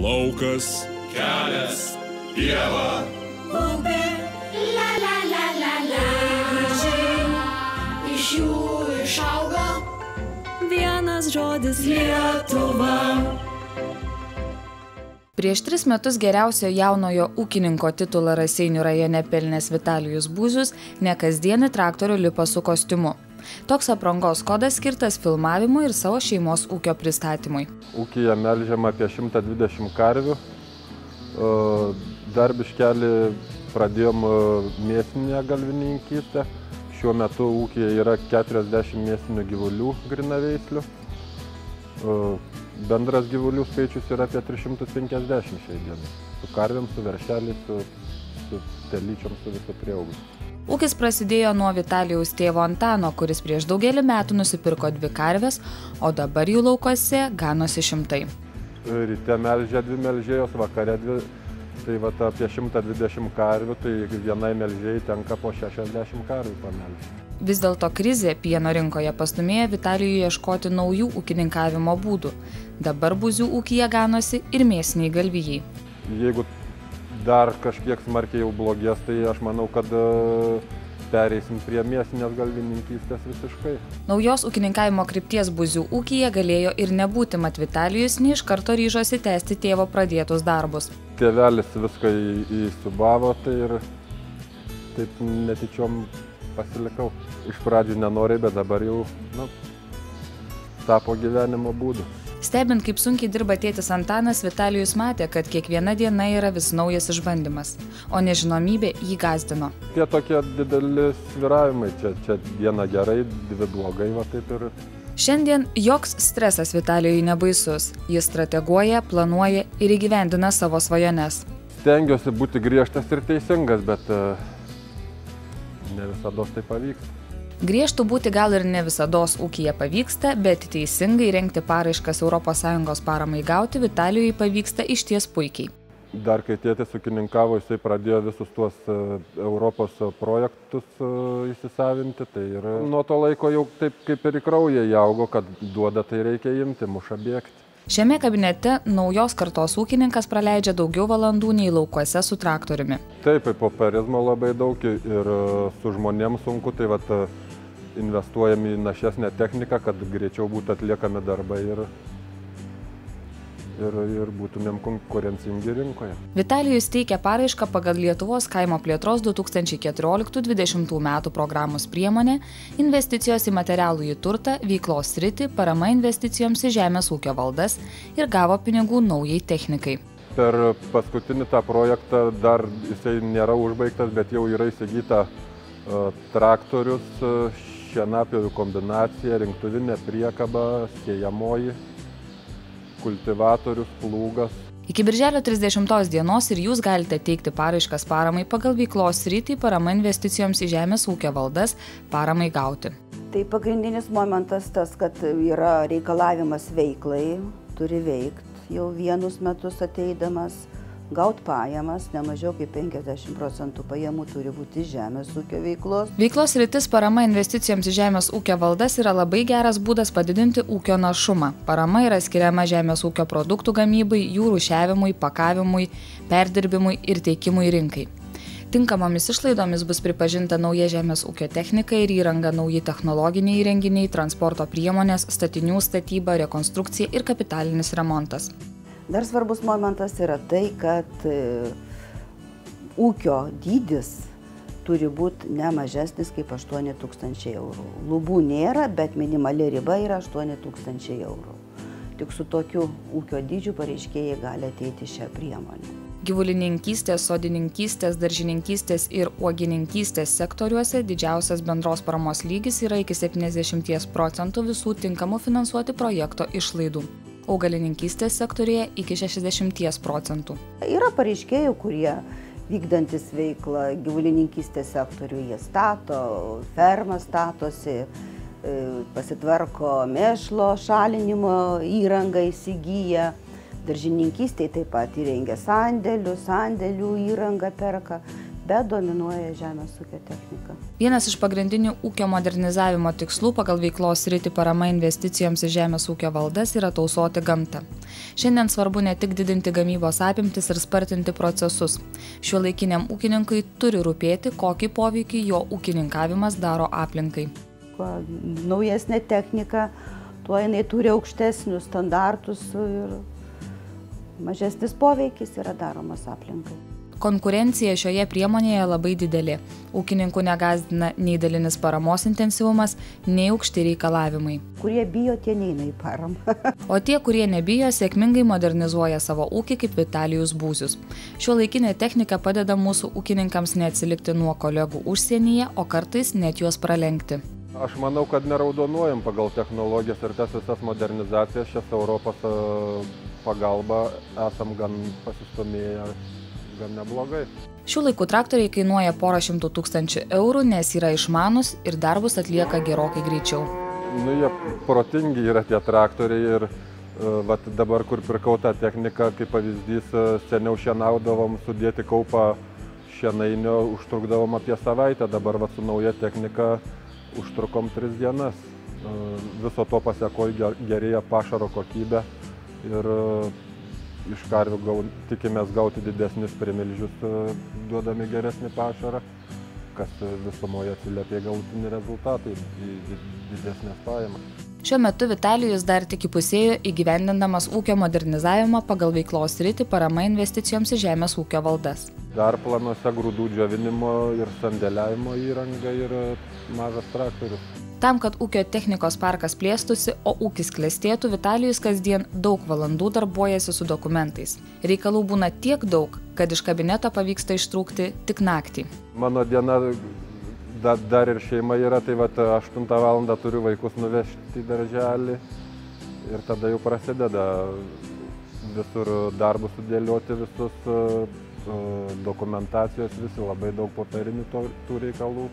laukas, kelias, pieva, upė, la la la la la. Gražiai iš jų išaugo vienas žodis Lietuva. Prieš 3 metus geriausio jaunojo ūkininko titulą Raseinių rajone pelnęs Vitalijus Būzius ne kasdienį traktorių lipa su kostiumu. Toks aprangos kodas skirtas filmavimui ir savo šeimos ūkio pristatymui. Ūkyje melžiama apie 120 karvių. Dar biškelį pradėjom mėsinę galvininkystę. Šiuo metu ūkyje yra 40 mėsinių gyvulių grynaveislių. Bendras gyvulių skaičius yra apie 350 šiai dienai. Su karvėm, su veršeliais, su telyčiom, su viso prieaugiu. Ūkis prasidėjo nuo Vitalijaus tėvo Antano, kuris prieš daugelį metų nusipirko 2 karves, o dabar jų laukuose ganosi šimtai. Ryte melžia 2 melžėjos, vakare 2, tai apie 120 karvių, tai vienai melžėjai tenka po 60 karvių pamelžti. Vis dėlto krizė pieno rinkoje pastumėjo Vitalijų ieškoti naujų ūkininkavimo būdų. Dabar Būzių ūkyje ganosi ir mėsiniai galvijai. Jeigu dar kažkiek smarkiai jau blogės, tai aš manau, kad pereisim prie mėsinės galvininkystės visiškai. Naujos ūkininkavimo krypties Būzių ūkyje galėjo ir nebūti, mat Vitalijus ne iš karto ryžosi tęsti tėvo pradėtus darbus. Tėvelis viską įsubavo, tai ir taip netyčiom pasilikau. Iš pradžių nenoriai, bet dabar jau tapo gyvenimo būdu. Stebint, kaip sunkiai dirba tėtis Antanas, Vitalijus matė, kad kiekviena diena yra vis naujas išbandymas, o nežinomybė jį gąsdino. Tie tokie dideli svyravimai, čia diena gerai, 2 blogai, va taip ir. Šiandien joks stresas Vitalijui nebaisus. Jis strateguoja, planuoja ir įgyvendina savo svajones. Stengiuosi būti griežtas ir teisingas, bet ne visados tai pavyksta. Griežtų būti gal ir ne visados ūkyje pavyksta, bet teisingai rengti paraiškas ES paramai gauti Vitalijui pavyksta išties puikiai. Dar kai tėtis ūkininkavo, jisai pradėjo visus tuos Europos projektus įsisavinti, tai ir nuo to laiko jau taip kaip ir į kraują įaugo, kad duoda tai reikia imti, muša bėgti. Šiame kabinete naujos kartos ūkininkas praleidžia daugiau valandų nei laukuose su traktoriumi. Taip, popierizmo labai daug ir su žmonėms sunku, tai investuojam į našesnę techniką, kad greičiau būtų atliekami darbai ir būtumėm konkurencingi rinkoje. Vitalijus teikia paraišką pagal Lietuvos kaimo plėtros 2014-2020 metų programos priemonę investicijos į materialųjį turtą, veiklos sritį, parama investicijoms į žemės ūkio valdas ir gavo pinigų naujai technikai. Per paskutinį tą projektą dar jisai nėra užbaigtas, bet jau yra įsigyta traktorius, šienapjovių kombinacija, rinktuvinė priekaba, sėjamoji, kultivatorius, plūgas. Iki birželio 30 dienos ir jūs galite teikti paraiškas paramai pagal veiklos sritį, parama investicijoms į žemės ūkio valdas, paramai gauti. Tai pagrindinis momentas tas, kad yra reikalavimas veiklai, turi veikti jau 1 metus ateidamas, gauti pajamas, ne mažiau kaip 50% pajamų turi būti žemės ūkio veiklos. Veiklos sritis parama investicijoms į žemės ūkio valdas yra labai geras būdas padidinti ūkio našumą. Parama yra skiriama žemės ūkio produktų gamybai, jų rūšiavimui, pakavimui, perdirbimui ir teikimui rinkai. Tinkamomis išlaidomis bus pripažinta nauja žemės ūkio technika ir įranga, nauji technologiniai įrenginiai, transporto priemonės, statinių statyba, rekonstrukcija ir kapitalinis remontas. Dar svarbus momentas yra tai, kad ūkio dydis turi būti ne mažesnis kaip 8 000 eurų. Lubų nėra, bet minimali riba yra 8 000 eurų. Tik su tokiu ūkio dydžiu pareiškėjai gali ateiti šią priemonę. Gyvulininkystės, sodininkystės, daržininkystės ir uogininkystės sektoriuose didžiausias bendros paramos lygis yra iki 70% visų tinkamų finansuoti projekto išlaidų. Augalininkystės sektorėje iki 60%. Yra pareiškėjų, kurie vykdantis veiklą gyvulininkystės sektoriuje, jie stato, fermą statosi, pasitvarko mėšlo šalinimo įrangą įsigyja. Daržininkystėje taip pat įrengia sandėlių įrangą perka. bet dominuoja žemės ūkio technika. Vienas iš pagrindinių ūkio modernizavimo tikslų pagal veiklos sritį parama investicijoms į žemės ūkio valdas yra tausoti gamtą. Šiandien svarbu ne tik didinti gamybos apimtis ir spartinti procesus. Šiuolaikiniam ūkininkui turi rūpėti, kokį poveikį jo ūkininkavimas daro aplinkai. Kuo naujesnė technika, tuo jinai turi aukštesnius standartus ir mažesnis poveikis yra daromas aplinkai. Konkurencija šioje priemonėje labai didelė. Ūkininkų negąsdina nei dalinis paramos intensyvumas, nei aukšti reikalavimai. Kurie bijo, tie neina į paramą. O tie, kurie nebijo, sėkmingai modernizuoja savo ūkį kaip Vitalijus Būzius. Šiuolaikinė technika padeda mūsų ūkininkams neatsilikti nuo kolegų užsienyje, o kartais net juos pralenkti. Aš manau, kad neraudonuojam pagal technologijas ir tas visas modernizacijas šias Europos pagalba esam gan pasistumėję gan neblogai. Šių laikų traktoriai kainuoja porą šimtų tūkstančių eurų, nes yra išmanus ir darbus atlieka gerokai greičiau. Jie protingi yra tie traktoriai ir dabar, kur pirkau tą techniką, kaip pavyzdys, seniau šienaudavom, sudėti kaupą šienainio užtrukdavom apie savaitę, dabar su nauja technika užtrukom 3 dienas. Viso to pasiekoje gerėja pašaro kokybė ir iš karvių tikimės gauti didesnius primilžius, duodami geresnį pašarą, kas visumoje atsiliepia galutinį rezultatą, didesnės pajamas. Šiuo metu Vitalijus dar tik įpusėjo įgyvendindamas ūkio modernizavimą pagal veiklos sritį parama investicijoms į žemės ūkio valdas. Dar planuose grūdų džiovinimo ir sandėliavimo įranga ir mažas traktorius. Tam, kad ūkio technikos parkas plėstųsi, o ūkis klestėtų, Vitalijus kasdien daug valandų darbuojasi su dokumentais. Reikalų būna tiek daug, kad iš kabineto pavyksta ištrūkti tik naktį. Mano diena dar ir šeima yra, tai 8 valandą turiu vaikus nuvežti į darželį ir tada jau prasideda visur darbus sudėlioti, visus dokumentacijos, visi labai daug popierinių tų reikalų.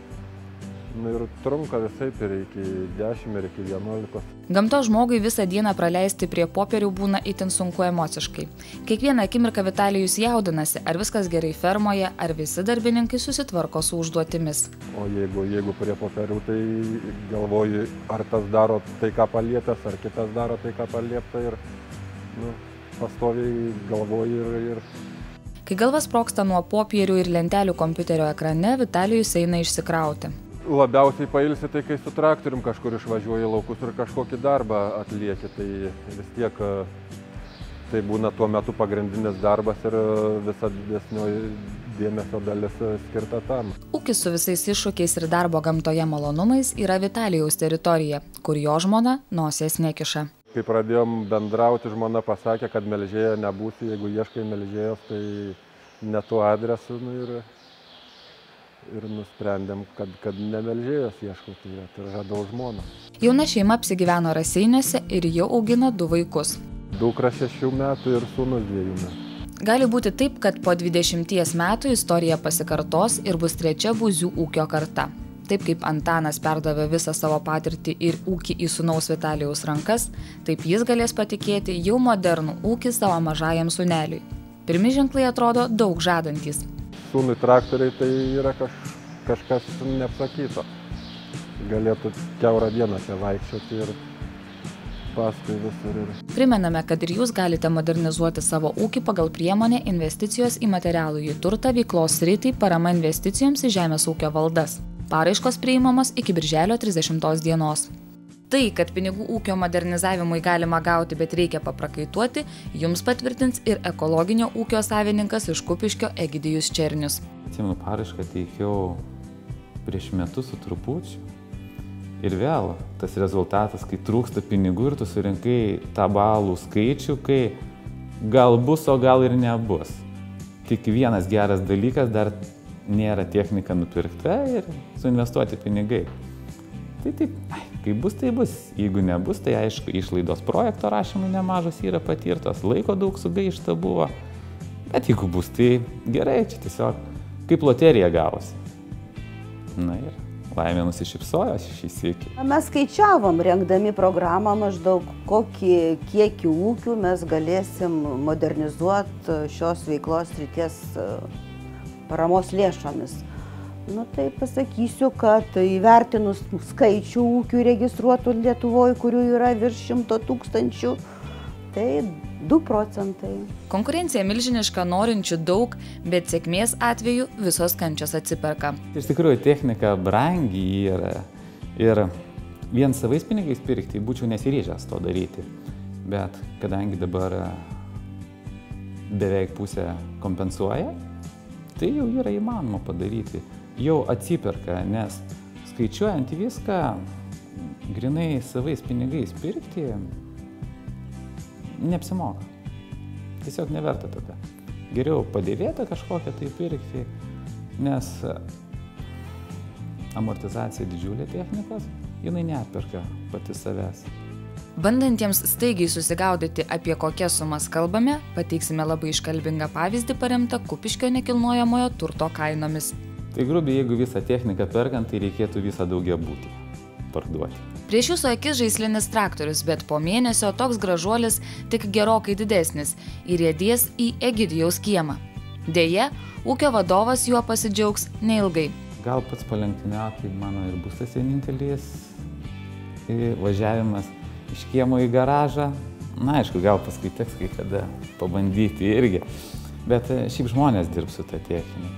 Ir trunka visai ir iki 10 ir iki 11. Gamtos žmogui visą dieną praleisti prie popierių būna itin sunku emociškai. Kiekvieną akimirką Vitalijus jaudinasi, ar viskas gerai fermoje, ar visi darbininkai susitvarko su užduotimis. O jeigu prie popierių, tai galvoju, ar tas daro tai, ką paliepęs, ar kitas daro tai, ką paliepta ir pastoviai galvoju ir... Kai galva sprogsta nuo popierių ir lentelių kompiuterio ekrane, Vitalijus eina išsikrauti. Labiausiai pailsi tai, kai su traktorium kažkur išvažiuoji į laukus ir kažkokį darbą atlieki, tai vis tiek tai būna tuo metu pagrindinis darbas ir visa didesnioji dėmesio dalis skirta tam. Ūkis su visais iššūkiais ir darbo gamtoje malonumais yra Vitalijaus teritorija, kur jo žmona nosies nekiša. Kai pradėjom bendrauti, žmona pasakė, kad Melžėje nebūsi, jeigu ieškai Melžėjos, tai ne tuo adresu ir nusprendėm, kad ne Melžėjos ieškau, tai radau žmoną. Jauna šeima apsigyveno Raseiniuose ir jau augina 2 vaikus. Dukra 6 metų ir sūnus 2 metų. Gali būti taip, kad po 20 metų istorija pasikartos ir bus 3 Būzių ūkio karta. Taip kaip Antanas perdavė visą savo patirtį ir ūkį į sūnaus Vitalijaus rankas, taip jis galės patikėti jau modernų ūkį savo mažajam sūneliui. Pirmi ženklai atrodo daug žadantys. Sūnui traktoriai tai yra kažkas neapsakyto. Galėtų kiaurą dieną čia vaikščioti ir paskui visur. Primename, kad ir jūs galite modernizuoti savo ūkį pagal priemonę investicijos į materialųjį turtą veiklos sritį parama investicijoms į žemės ūkio valdas. Paraiškos priimamos iki birželio 30 dienos. Tai, kad pinigų ūkio modernizavimui galima gauti, bet reikia paprakaituoti, jums patvirtins ir ekologinio ūkio savininkas iš Kupiškio Egidijus Černius. Atsimenu, paraišką teikiau prieš metus su trupučiu. Ir vėl tas rezultatas, kai trūksta pinigų ir tu surinkai tą balų skaičių, kai gal bus, o gal ir nebus. Tik vienas geras dalykas, dar nėra technika nupirkta ir suinvestuoti pinigai. Tai taip, kai bus, tai bus. Jeigu nebus, tai aišku, išlaidos projekto rašymui nemažos yra patirtos, laiko daug sugaišta buvo. Bet jeigu bus, tai gerai, čia tiesiog kaip loterija gavosi. Na ir laimė nusišypsojo šį sykį. Mes skaičiavom, rengdami programą, maždaug kokį kiekį ūkių mes galėsim modernizuoti šios veiklos srities paramos lėšomis. Nu, tai pasakysiu, kad įvertinus skaičių ūkių registruotų Lietuvoje, kurių yra virš 100 000, tai 2 procentai. Konkurencija milžiniška, norinčių daug, bet sėkmės atveju visos kančios atsiperka. Iš tikrųjų, technika brangi yra ir vien savais pinigais pirkti būčiau nesiryžęs to daryti. Bet kadangi dabar beveik pusę kompensuoja, tai jau yra įmanoma padaryti. Jau atsiperka, nes skaičiuojant viską, grinai savais pinigais pirkti, neapsimoka. Tiesiog neverta tada. Geriau padėvėtą kažkokią tai pirkti, nes amortizacija didžiulė technikos, jinai neatperka pati savęs. Bandantiems staigiai susigaudyti, apie kokias sumas kalbame, pateiksime labai iškalbingą pavyzdį paremtą Kupiškio nekilnojamojo turto kainomis. Tai grubiai, jeigu visą techniką perkant, tai reikėtų visą daugiabutį parduoti. Prieš jūsų akis žaislinis traktorius, bet po mėnesio toks gražuolis tik gerokai didesnis ir riedės į Egidijaus kiemą. Deja, ūkio vadovas juo pasidžiaugs neilgai. Gal pats palenktyniauti, tai mano ir bus tas vienintelis važiavimas iš kiemo į garažą. Na, aišku, gal paskui teks kai kada pabandyti irgi, bet šiaip žmonės dirbs su ta technika.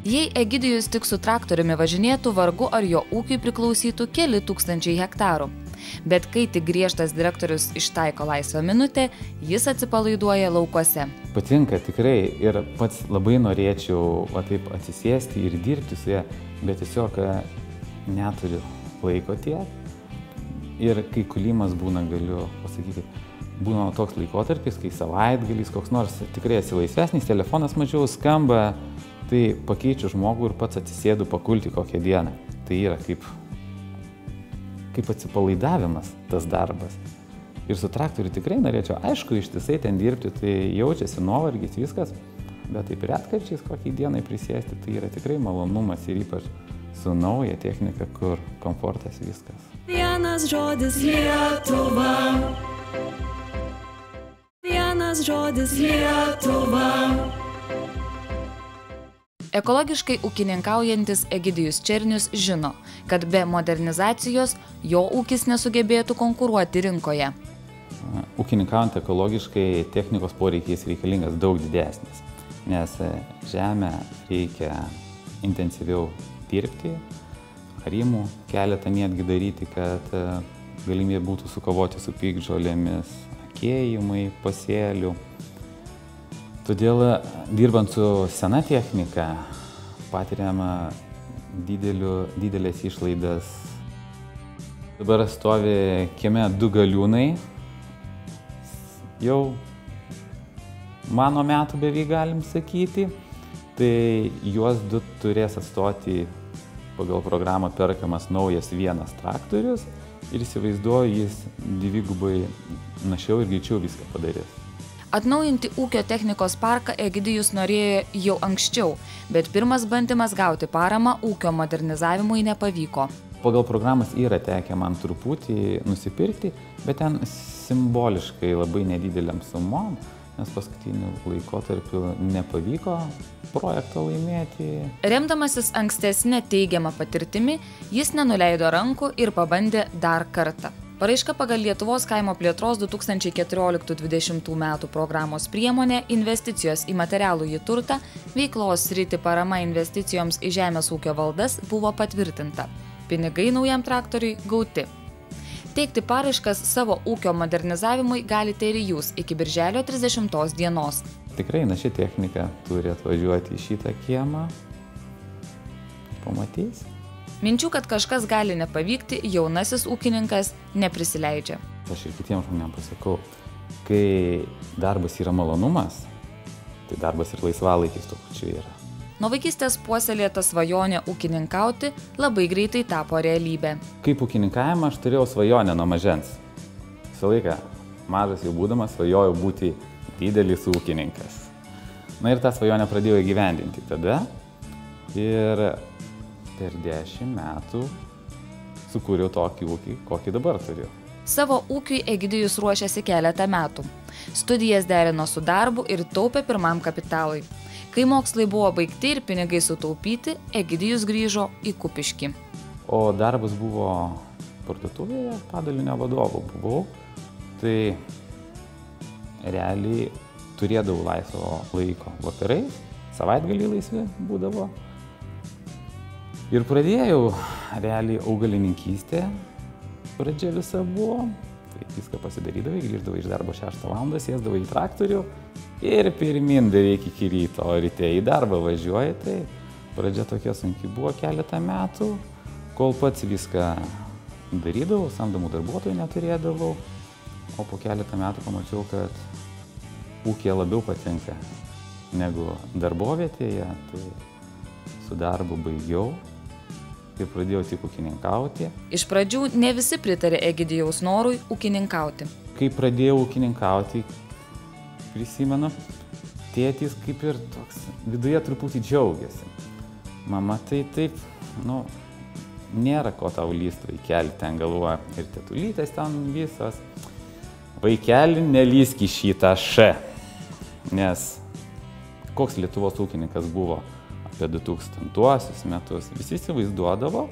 Jei Egidijus tik su traktoriumi važinėtų, vargu ar jo ūkiui priklausytų keli tūkstančiai hektarų. Bet kai tik griežtas direktorius ištaiko laisvą minutę, jis atsipalaiduoja laukuose. Patinka tikrai ir pats labai norėčiau taip atsisėsti ir dirbti su ja, bet tiesiog neturiu laiko tiek. Ir kai kulimas būna, galiu pasakyti, būna toks laikotarpis, kai savaitgalis, koks nors tikrai esi laisvesnis, telefonas mažiau skamba, tai pakeičiu žmogų ir pats atsisėdu pakulti kokią dieną. Tai yra kaip atsipalaidavimas tas darbas. Ir su traktoriu tikrai norėčiau, aišku, ištisai ten dirbti, tai jaučiasi nuovargis viskas, bet taip retkarčiais kokį dieną prisėsti, tai yra tikrai malonumas ir ypač su nauja technika, kur komfortas viskas. Vienas žodis Lietuva. Vienas žodis Lietuva. Ekologiškai ūkininkaujantis Egidijus Černius žino, kad be modernizacijos jo ūkis nesugebėtų konkuruoti rinkoje. Ūkininkaujant ekologiškai technikos poreikis reikalingas daug didesnis, nes žemę reikia intensyviau dirbti, arimų keletą netgi daryti, kad galimybė būtų sukovoti su piktžolėmis, akėjimai, pasėlių. Todėl dirbant su sena technika patiriama didelės išlaidas. Dabar stovi kieme 2 galiūnai, jau mano metų beveik galim sakyti, tai juos 2 turės atstoti pagal programą perkamas naujas vienas traktorius ir įsivaizduoju, jis 2 našiau ir greičiau viską padarys. Atnaujinti ūkio technikos parką Egidijus norėjo jau anksčiau, bet pirmas bandymas gauti paramą ūkio modernizavimui nepavyko. Pagal programas yra tekę man truputį nusipirkti, bet ten simboliškai labai nedideliam sumom, nes paskutiniu laikotarpiu nepavyko projektą laimėti. Remdamasis ankstesnė teigiama patirtimi, jis nenuleido rankų ir pabandė dar kartą. Paraiška pagal Lietuvos kaimo plėtros 2014-2020 metų programos priemonė investicijos į materialųjį turtą, veiklos sritį parama investicijoms į žemės ūkio valdas buvo patvirtinta. Pinigai naujam traktoriui gauti. Teikti paraiškas savo ūkio modernizavimui galite ir jūs iki birželio 30 dienos. Tikrai ši technika turi atvažiuoti į šitą kiemą. Pamatys. Minčių, kad kažkas gali nepavykti, jaunasis ūkininkas neprisileidžia. Aš ir kitiems žmonėms pasakau, kai darbas yra malonumas, tai darbas ir laisvalaikis tuo pačiu yra. Nuo vaikystės puoselėta svajonė ūkininkauti labai greitai tapo realybė. Kaip ūkininkavimą aš turėjau svajonę nuo mažens. Visą laiką mažas jau būdamas svajojau būti didelis ūkininkas. Na ir tą svajonę pradėjau įgyvendinti tada ir per 10 metų sukūriau tokį ūkį, kokį dabar turiu. Savo ūkiui Egidijus ruošiasi keletą metų. Studijas derino su darbu ir taupė pirmam kapitalui. Kai mokslai buvo baigti ir pinigai sutaupyti, Egidijus grįžo į Kupiškį. O darbas buvo parduotuvėje, padalinio vadovu buvau, tai realiai turėdavau laisvo laiko vakarais, savaitgalį laisvi būdavo. Ir pradėjau realiai augalininkystę, pradžia visa buvo, tai viską pasidarydavai, grįždavai iš darbo 6 valandą, sėsdavai į traktorių ir pirmin beveik iki ryto, o ryte į darbą važiuoji, tai pradžia tokia sunki buvo keletą metų, kol pats viską darydavau, samdomų darbuotojų neturėdavau, o po keletą metų pamačiau, kad ūkija labiau patinka negu darbovietėje, tai su darbu baigiau ir pradėjau tik ūkininkauti. Iš pradžių ne visi pritarė Egidijaus norui ūkininkauti. Kai pradėjau ūkininkauti, prisimenu, tėtis kaip ir toks viduje truputį džiaugiasi. Mama tai taip, nėra ko tau lyst vaikelį, ten galvoja ir tetulytės ten visos. Vaikelį nelysk į šitą š, nes koks Lietuvos ūkininkas buvo apie 2000 metus, visi įsivaizduodavo,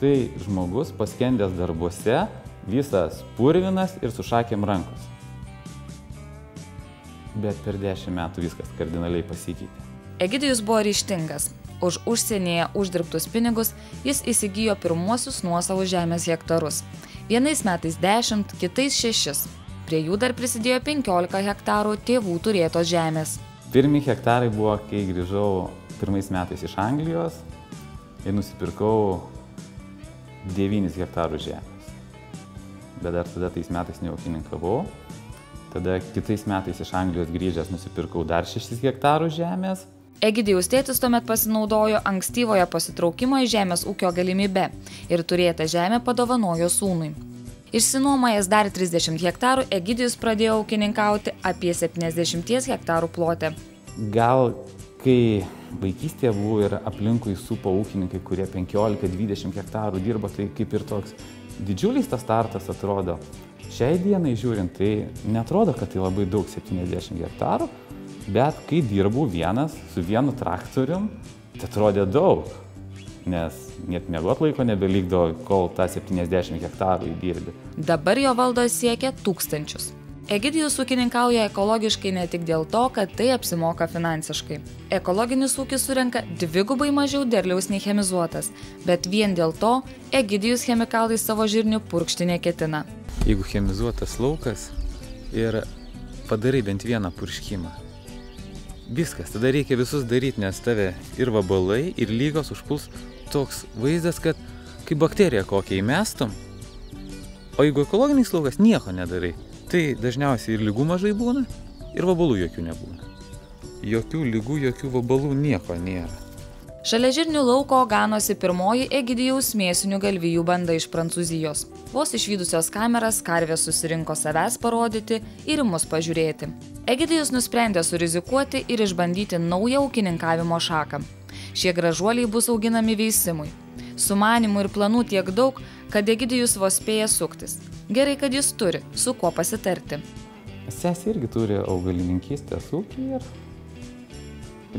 tai žmogus paskendęs darbuose, visas purvinas ir su šakėm rankos. Bet per 10 metų viskas kardinaliai pasikeitė. Egidijus buvo ryžtingas. Už užsienyje uždirbtus pinigus jis įsigijo pirmuosius nuosavus žemės hektarus. Vienais metais 10, kitais 6. Prie jų dar prisidėjo 15 hektarų tėvų turėtos žemės. Pirmi hektarai buvo, kai grįžau pirmais metais iš Anglijos ir nusipirkau 9 hektarų žemės. Bet dar tada tais metais neūkininkavau. Tada kitais metais iš Anglijos grįžęs nusipirkau dar 6 hektarų žemės. Egidijaus tėtis tuomet pasinaudojo ankstyvoje pasitraukimo iš žemės ūkio galimybe ir turėtą žemę padovanojo sūnui. Išsinuomojęs dar 30 hektarų, Egidijus pradėjo ūkininkauti apie 70 hektarų plote. Gal kai vaikystėje buvo ir aplinkui supo ūkininkai, kurie 15-20 hektarų dirbo, tai kaip ir toks didžiulis tas startas atrodo. Šiai dienai žiūrint, tai netrodo, kad tai labai daug 70 hektarų, bet kai dirbau vienas su vienu traktorium, tai atrodė daug, nes net miegot laiko nebelygdavo, kol tą 70 hektarų įdirbi. Dabar jo valdos siekia 1000. Egidijus ūkininkauja ekologiškai ne tik dėl to, kad tai apsimoka finansiškai. Ekologinis ūkis surenka 2 mažiau derliaus nei chemizuotas, bet vien dėl to Egidijus chemikalais savo žirnių purkšti neketina. Jeigu chemizuotas laukas ir padarai bent vieną purškimą, viskas, tada reikia visus daryti, nes tave ir vabalai, ir lygos užpuls toks vaizdas, kad kai bakteriją kokią įmestum, o jeigu ekologinis laukas nieko nedarai, tai dažniausiai ir lygų mažai būna, ir vabalų jokių nebūna. Jokių lygų, jokių vabalų nieko nėra. Šalia žirnių lauko ganosi pirmoji Egidijaus mėsinių galvijų banda iš Prancūzijos. Vos išvydusios kameras karvės susirinko savęs parodyti ir mus pažiūrėti. Egidijus nusprendė surizikuoti ir išbandyti naują ūkininkavimo šaką. Šie gražuoliai bus auginami veisimui. Sumanimų ir planų tiek daug, kad Egidijus vos spėja suktis. Gerai, kad jis turi, su kuo pasitarti. Sesė irgi turi augalininkystės ūkį ir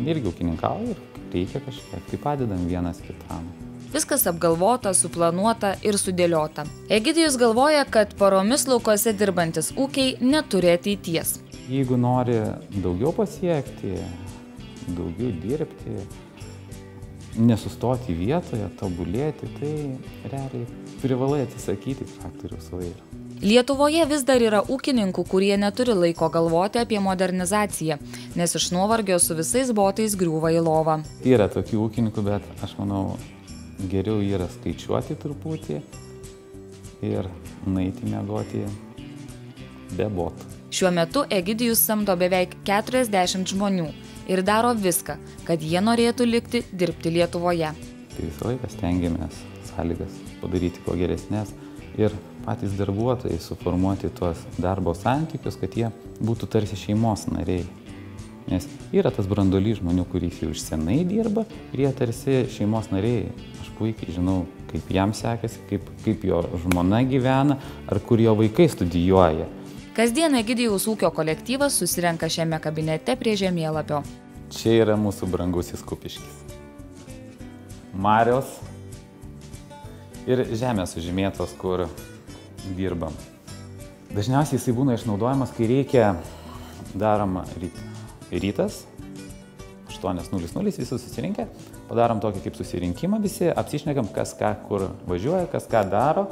irgi ūkininkauja ir reikia kažkiek, tai padedam vienas kitam. Viskas apgalvota, suplanuota ir sudėliota. Egidijus galvoja, kad paromis laukose dirbantis ūkiai neturi ateities. Jeigu nori daugiau pasiekti, daugiau dirbti, nesustoti vietoje, tobulėti, tai realiai privalai atsisakyti traktoriaus vairo. Lietuvoje vis dar yra ūkininkų, kurie neturi laiko galvoti apie modernizaciją, nes iš nuovargio su visais botais griūva į lovą. Yra tokių ūkininkų, bet aš manau, geriau yra skaičiuoti truputį ir nueiti miegoti be botų. Šiuo metu Egidijus samdo beveik 40 žmonių ir daro viską, kad jie norėtų likti dirbti Lietuvoje. Tai visą laiką stengiamės sąlygas padaryti kuo geresnės ir patys darbuotojai suformuoti tuos darbo santykius, kad jie būtų tarsi šeimos nariai. Nes yra tas branduolys žmonių, kuris jau iš senai dirba ir jie tarsi šeimos nariai. Aš puikiai žinau, kaip jam sekasi, kaip jo žmona gyvena ar kur jo vaikai studijuoja. Kasdien Egidijaus ūkio kolektyvas susirenka šiame kabinete prie žemėlapio. čia yra mūsų brangusis Kupiškis. Marios ir žemės sužymėtos, kur dirbam. Dažniausiai jisai būna išnaudojamas, kai reikia daroma rytas, 8:00 visi susirinkę, padarom tokį kaip susirinkimą visi, apsišnekam, kas ką kur važiuoja, kas ką daro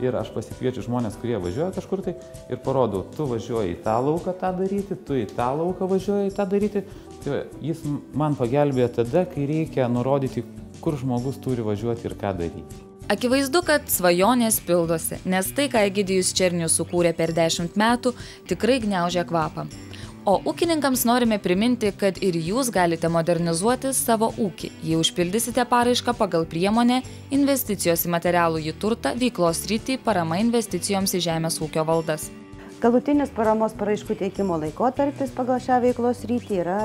ir aš pasikviečiu žmonės, kurie važiuoja kažkur tai ir parodau, tu važiuoji į tą lauką tą daryti, tu į tą lauką važiuoji tą daryti. Tai jis man pagelbėja tada, kai reikia nurodyti, kur žmogus turi važiuoti ir ką daryti. Akivaizdu, kad svajonės pildosi, nes tai, ką Egidijus Černius sukūrė per 10 metų, tikrai gniaužia kvapą. O ūkininkams norime priminti, kad ir jūs galite modernizuoti savo ūkį, jei užpildysite paraišką pagal priemonę investicijos į materialųjį turtą veiklos sritį parama investicijoms į žemės ūkio valdas. Galutinis paramos paraiškų teikimo laikotarpis pagal šią veiklos sritį yra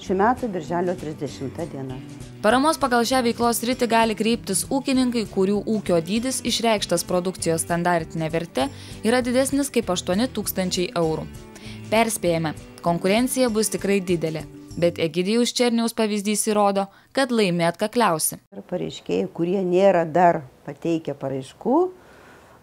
šių metų birželio 30 diena. Paramos pagal šią veiklos sritį gali kreiptis ūkininkai, kurių ūkio dydis išreikštas produkcijos standartinė verte yra didesnis kaip 8 000 eurų. Perspėjame, konkurencija bus tikrai didelė, bet Egidijaus Černiaus pavyzdys įrodo, kad laimi atkakliausi. Pareiškėjai, kurie nėra dar pateikę paraiškų,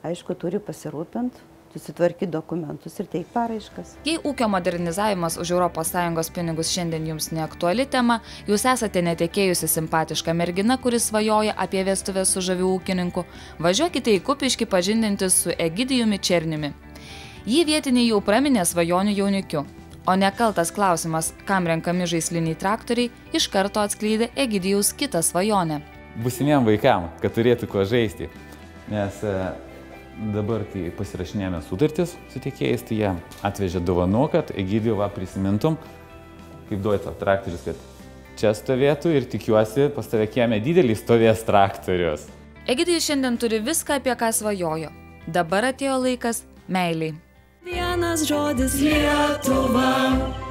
aišku, turi pasirūpinti, susitvarkyti dokumentus ir teikti paraiškas. Jei ūkio modernizavimas už ES pinigus šiandien jums neaktuali tema, jūs esate netekėjusi simpatiška mergina, kuris svajoja apie vestuvės su žaviu ūkininku, važiuokite į Kupiškį pažindintis su Egidijumi Černiumi. Jį vietiniai jau praminė svajonių jaunikiu, o nekaltas klausimas, kam renkami žaisliniai traktoriai, iš karto atskleidė Egidijaus kitą svajonę. Būsimiem vaikam, kad turėtų ko žaisti, nes dabar, kai pasirašinėjame sutartis su tiekėjais, tai jie atvežė dovanų, kad Egidijų prisimintum, kaip duoja traktorius, kad čia stovėtų ir tikiuosi, pas tave kieme didelį stovės traktorius. Egidijus šiandien turi viską, apie ką svajojo. Dabar atėjo laikas meiliai. Vienas žodis Lietuva.